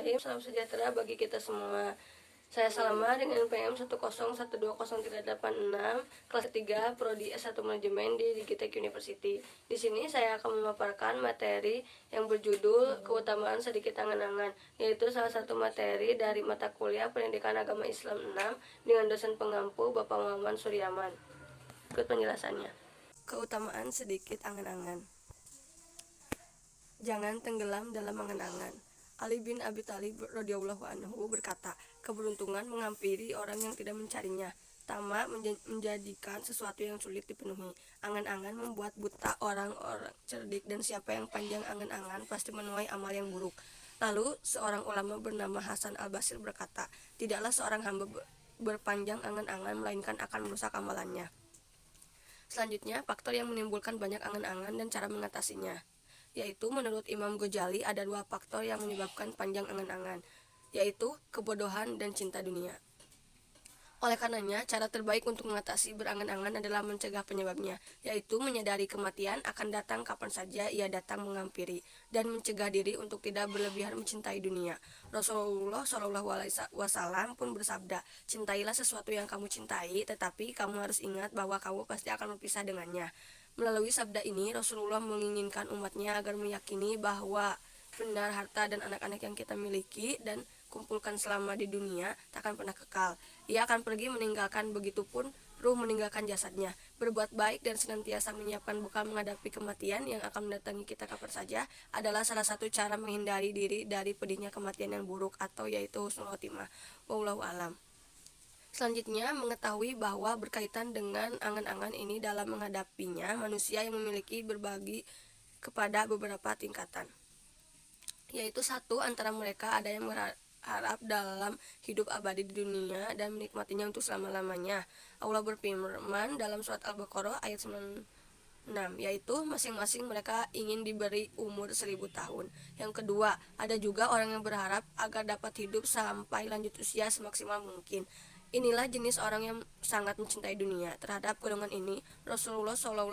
Bismillahirrahmanirrahim. Salam sejahtera bagi kita semua. Saya Salma dengan NPM 101203886 kelas 3 Prodi S1 Manajemen di Digitek University. Di sini saya akan memaparkan materi yang berjudul Keutamaan Sedikit Angan-angan, yaitu salah satu materi dari mata kuliah Pendidikan Agama Islam 6 dengan dosen pengampu Bapak Muhammad Suryaman. Ikut penjelasannya. Keutamaan sedikit angan-angan. Jangan tenggelam dalam angan-angan. Ali bin Abi Thalib radhiyallahu anhu berkata, keberuntungan menghampiri orang yang tidak mencarinya. Tamak menjadikan sesuatu yang sulit dipenuhi. Angan-angan membuat buta orang-orang cerdik, dan siapa yang panjang angan-angan pasti menuai amal yang buruk. Lalu seorang ulama bernama Hasan al-Basri berkata, tidaklah seorang hamba berpanjang angan-angan melainkan akan merusak amalannya. Selanjutnya, faktor yang menimbulkan banyak angan-angan dan cara mengatasinya, yaitu menurut Imam Ghazali ada dua faktor yang menyebabkan panjang angan-angan, yaitu kebodohan dan cinta dunia. Oleh karenanya, cara terbaik untuk mengatasi berangan-angan adalah mencegah penyebabnya, yaitu menyadari kematian akan datang kapan saja ia datang menghampiri, dan mencegah diri untuk tidak berlebihan mencintai dunia. Rasulullah SAW pun bersabda, cintailah sesuatu yang kamu cintai, tetapi kamu harus ingat bahwa kamu pasti akan berpisah dengannya. Melalui sabda ini, Rasulullah menginginkan umatnya agar meyakini bahwa benar harta dan anak-anak yang kita miliki dan kumpulkan selama di dunia takkan pernah kekal. Ia akan pergi meninggalkan, begitupun ruh meninggalkan jasadnya. Berbuat baik dan senantiasa menyiapkan bekal menghadapi kematian yang akan mendatangi kita kapan saja adalah salah satu cara menghindari diri dari pedihnya kematian yang buruk, atau yaitu husnul khotimah. Wallahu alam. Selanjutnya, mengetahui bahwa berkaitan dengan angan-angan ini dalam menghadapinya, manusia yang memiliki berbagi kepada beberapa tingkatan, yaitu satu, antara mereka ada yang berharap dalam hidup abadi di dunia dan menikmatinya untuk selama-lamanya. Allah berfirman dalam surat Al-Baqarah ayat 96, yaitu masing-masing mereka ingin diberi umur 1000 tahun. Yang kedua, ada juga orang yang berharap agar dapat hidup sampai lanjut usia semaksimal mungkin. Inilah jenis orang yang sangat mencintai dunia. Terhadap golongan ini, Rasulullah SAW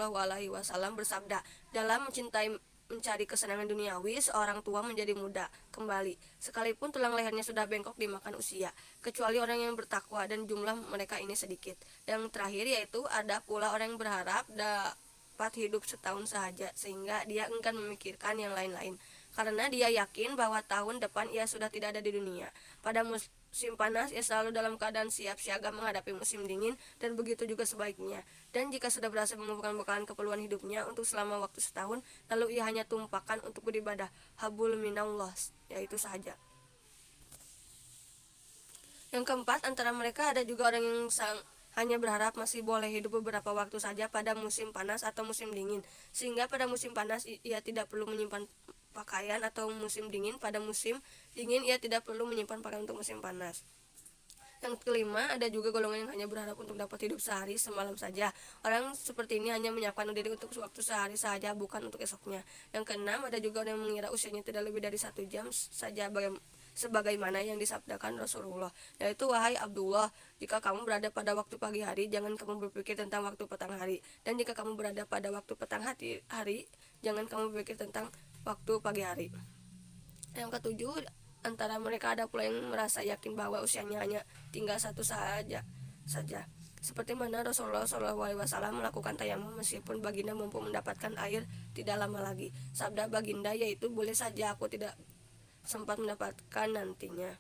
bersabda, dalam mencari kesenangan duniawi, seorang tua menjadi muda kembali, sekalipun tulang lehernya sudah bengkok dimakan usia, kecuali orang yang bertakwa, dan jumlah mereka ini sedikit. Yang terakhir, yaitu ada pula orang yang berharap dapat hidup setahun saja, sehingga dia enggan memikirkan yang lain-lain, karena dia yakin bahwa tahun depan ia sudah tidak ada di dunia. Pada musim panas, ia selalu dalam keadaan siap siaga menghadapi musim dingin, dan begitu juga sebaiknya. Dan jika sudah berhasil mengumpulkan bekalan keperluan hidupnya untuk selama waktu setahun, lalu ia hanya tumpahkan untuk beribadah, habul minallah, yaitu saja. Yang keempat, antara mereka ada juga orang yang hanya berharap masih boleh hidup beberapa waktu saja pada musim panas atau musim dingin, sehingga pada musim panas ia tidak perlu menyimpan pakaian, atau musim dingin pada musim dingin ia tidak perlu menyimpan pakaian untuk musim panas. Yang kelima, ada juga golongan yang hanya berharap untuk dapat hidup sehari semalam saja. Orang seperti ini hanya menyiapkan diri untuk waktu sehari saja, bukan untuk esoknya. Yang keenam, ada juga orang yang mengira usianya tidak lebih dari 1 jam saja, sebagaimana yang disabdakan Rasulullah, yaitu, wahai Abdullah, jika kamu berada pada waktu pagi hari, jangan kamu berpikir tentang waktu petang hari, dan jika kamu berada pada waktu petang hari, jangan kamu berpikir tentang waktu pagi hari. Yang ketujuh, antara mereka ada pula yang merasa yakin bahwa usianya hanya tinggal satu saja, seperti mana Rasulullah SAW melakukan tayamum meskipun baginda mampu mendapatkan air tidak lama lagi. Sabda baginda yaitu, boleh saja aku tidak sempat mendapatkan nantinya.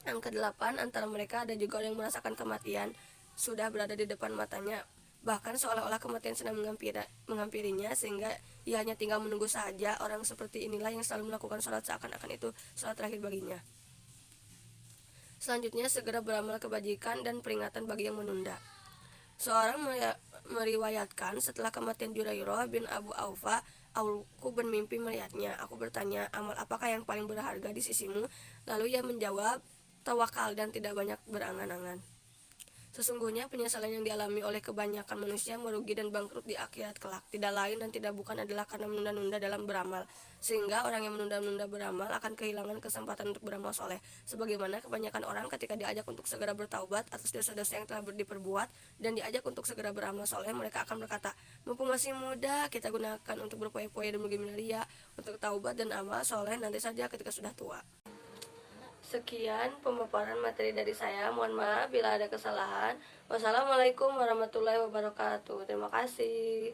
Yang kedelapan, antara mereka ada juga orang yang merasakan kematian sudah berada di depan matanya, bahkan seolah-olah kematian sedang menghampirinya, sehingga ia hanya tinggal menunggu saja. Orang seperti inilah yang selalu melakukan sholat seakan-akan itu sholat terakhir baginya. Selanjutnya, segera beramal kebajikan dan peringatan bagi yang menunda. Seorang meriwayatkan, setelah kematian Jurairah bin Abu Aufa, aku bermimpi melihatnya. Aku bertanya, amal apakah yang paling berharga di sisimu? Lalu ia menjawab, tawakal dan tidak banyak berangan-angan. Sesungguhnya penyesalan yang dialami oleh kebanyakan manusia merugi dan bangkrut di akhirat kelak tidak lain dan tidak bukan adalah karena menunda-nunda dalam beramal, sehingga orang yang menunda-nunda beramal akan kehilangan kesempatan untuk beramal soleh. Sebagaimana kebanyakan orang ketika diajak untuk segera bertaubat atas dosa-dosa yang telah diperbuat dan diajak untuk segera beramal soleh, mereka akan berkata, mumpung masih muda, kita gunakan untuk berpoya-poya dan bergembira ria, untuk taubat dan amal soleh nanti saja ketika sudah tua. Sekian pemaparan materi dari saya. Mohon maaf bila ada kesalahan. Wassalamualaikum warahmatullahi wabarakatuh. Terima kasih.